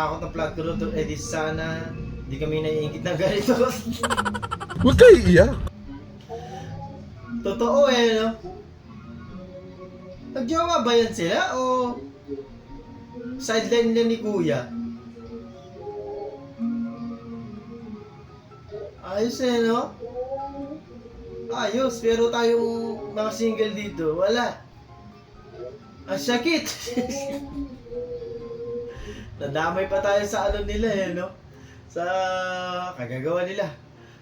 nakakatakot na plot ko to. Eh di sana, di kami naiingit na ganito. Huwag kayo iiyak. Totoo eh, no? Nagjowa ba yan sila o sideline na ni Kuya? Ayos eh, no? Ayos, pero tayong mga single dito, wala. Ang sakit! Nadamay pa tayo sa ano nila eh, no? Sa kagagawa nila.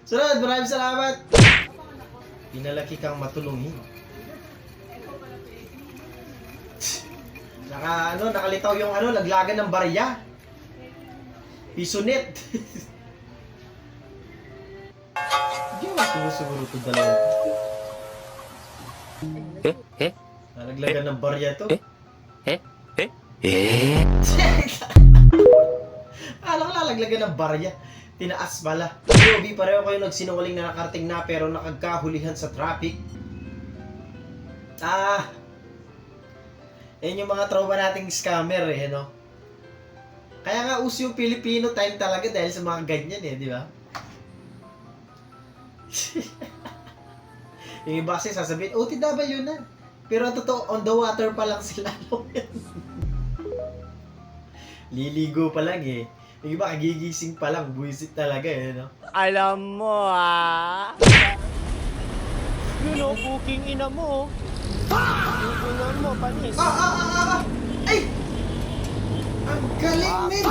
Sunod, maraming salamat! Pinalaki kang matulungin. Nakalitaw yung laglagan ng barya. Pisonet. Hindi mo siguro ito dalawa. Nalaglagan ng barya to. Alam ko lalaglagan ng barya. Tinaas pala. Yobi, pareho kayo nagsinungaling na nakarating na pero nakagkahulihan sa traffic. Yan yung mga trauma nating scammer eh, no? Kaya nga uso yung Pilipino time talaga dahil sa mga ganyan eh, di ba? Yung iba kasi sasabihin, OTW na. Pero ang totoo, on the water pa lang sila. Liligo pa lang eh. Yung iba kagigising pa lang, buwisit talaga eh, no? Alam mo Yun o, cooking ina mo. Yung mo, panis. Ay! Ang galing, men!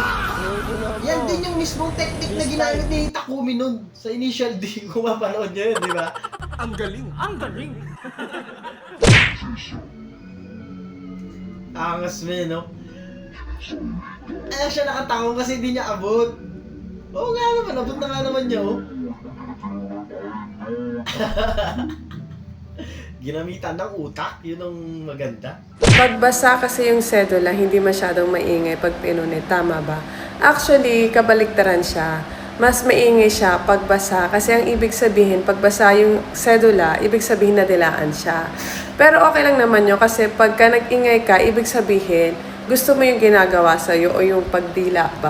Yan din yung mismong technique na ginamit ni Takumi nun. Sa initial D, kung mapanood nyo yun, di ba? Ang galing. Ang galing. Angas, men, no? Siya nakatakong kasi hindi niya abot. Oo nga naman, abot na nga naman niya, oh. Ginamitan ng utak, yun ang maganda. Pagbasa kasi yung sedula, hindi masyadong maingay pag pinunit. Tama ba? Actually, kabaliktaran siya. Mas maingay siya pagbasa kasi ang ibig sabihin, pagbasa yung sedula, ibig sabihin na dilaan siya. Pero okay lang naman yun kasi pagka nag-ingay ka, ibig sabihin, gusto mo yung ginagawa sa'yo o yung pagdila ba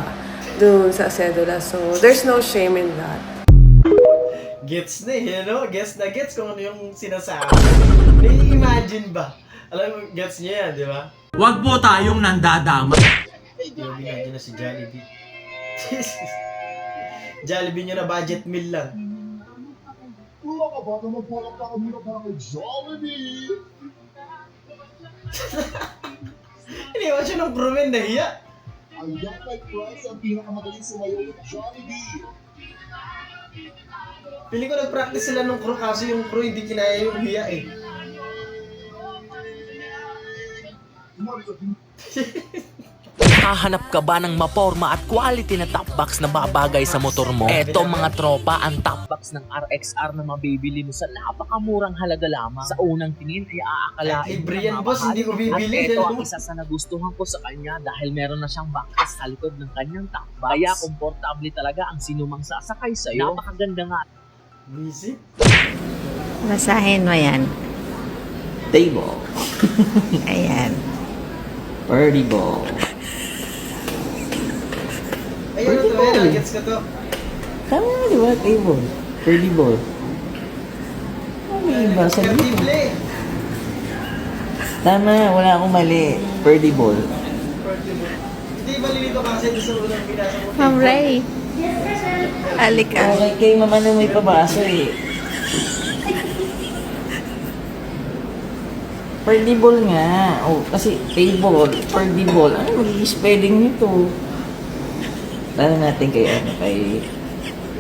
dun sa sedula. So, there's no shame in that. Gets na eh, no? Gets na gets kung ano yung sinasabi. Nai-imagine ba? Alam mo, gets niya yan, di ba? Huwag po tayong nandadama. Yobi, nandiyan na si Jollibee. Jollibee nyo na budget meal lang. Wala ka ba naman parang kakamira para kay Jollibee? Iniwan siya ng crewman, nahiya. Ayan kay Price ang pinakamagaling sumayaw ng Jollibee. Pili ko nag-practice sila nung crew kaso yung crew hindi kinaya yung hiya eh. Hahanap ka ba ng maporma at quality na top box na babagay sa motor mo? Eto mga tropa, ang top box ng RXR na mabibili mo sa napakamurang halaga lamang. Sa unang tingin ay aakalain Libre yan, boss, hindi ko bibili. At ito ang isa sa nagustuhan ko sa kanya dahil meron na siyang backrest sa likod ng kanyang top box. Kaya komportable talaga ang sinumang sasakay sa'yo. Napakaganda nga. Busy? Basahin mo yan. Table. Ayan. Birdie ball. Ay, ano to? Ayan, gets ka to. Tama nga, di ba? Table. Birdie ball. Ano yung iba? Sabi ko. Creative. Tama, wala akong mali. Birdie ball. Hindi malilito kasi doon sa unang binasa mo. Ma'am Ray. Alik ka. Okay, kay mama na may pabasa eh. Birdie ball nga. Oh, kasi table, birdie ball. Ano magiging spelling nito? Tanong natin kay kay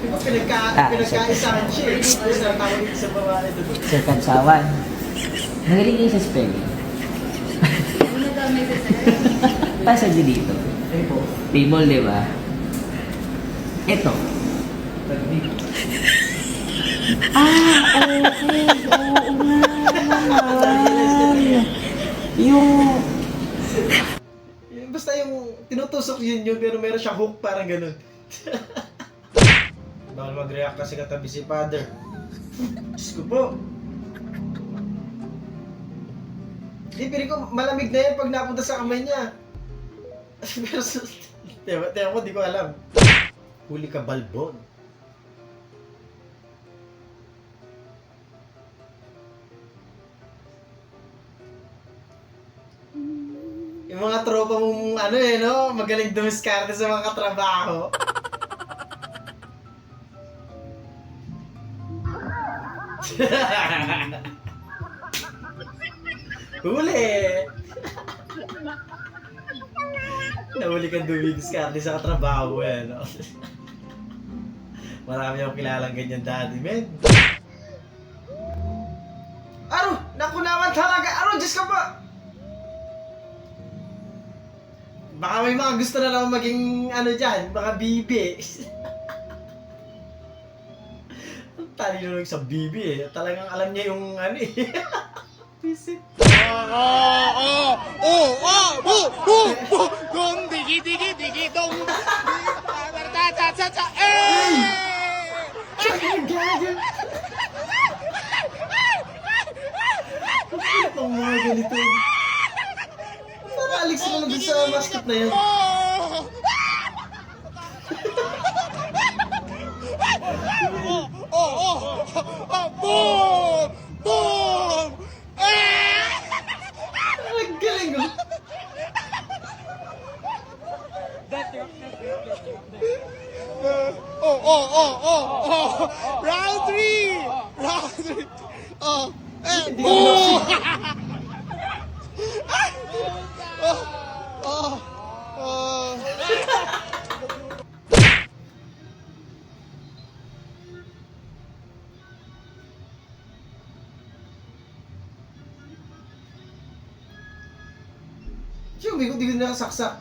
Di ba pinagkaisahan siya eh. Tapos natawag dito sa babae doon. Sir Kansawan. Magaling kayo sa spelling. Pasa din dito. Table, di ba? Ito. Birdie. Okay. Oo nga naman. Yung... Basta yung tinutusok yun pero meron siya hook parang ganun. Bawal mag-react kasi katabi si father. Diyos ko po. Pero ko malamig na yan pag napunta sa kamay niya. Pero Tiyan ko, di ko alam. Huli ka balbon. Yung mga tropa mong ano no? Magaling dumiskarte sa mga katrabaho. Huli! Nahuli kang dumiskarte sa katrabaho no? Marami akong kilalang ganyan dati, men. Aro! Naku naman talaga! Aro! Diyos ka ba? Baka may mga gusto na lang maging ano dyan, mga bibi. Ang talino lang sa bibi Talagang alam niya yung ano Visit. Ang gagal! Ano pang mga ganito? Para Alex na lang dun sa mascot na yun. Ang galing Round 3! Round 3! Hindi ko naksi. Siyempre, hindi ko nakasaksak.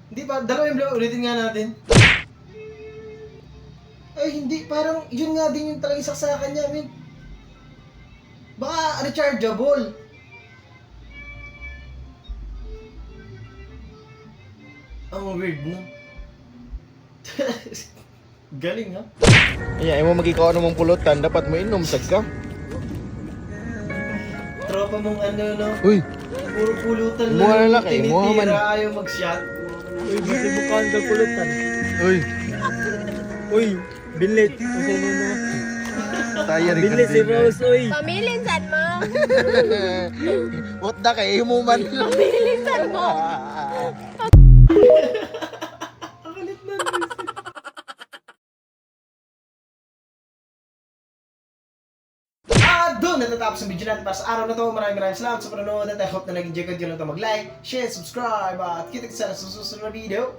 Hindi pa, dalawa yung blow, ulitin nga natin. Ay, hindi, parang yun nga din yung talagang saksakan niya, min. Baka rechargeable. Ang weird, no? Galing, ha? Ayaw mo magikaw ano mong pulutan, dapat mo inom, sagka. Tropa mong ano, no? Uy! Puro pulutan Mukha lang. lalaki, mukha man. Tinitira, ayaw mag-shot. Uy, kasi mukhaan ka pulutan. Uy! Uy, binlit. Kasi ano Tayo rin binlit si Rose, uy. Pamilinsan mo. What da kay mo man. Pamilinsan mo. Ang galit na. Doon natatapos ang video natin para sa araw na to. Maraming salamat sa panonood at I hope na naging enjoy ka dyan lang ito mag-like, share, subscribe at kita kita sa susunod na video.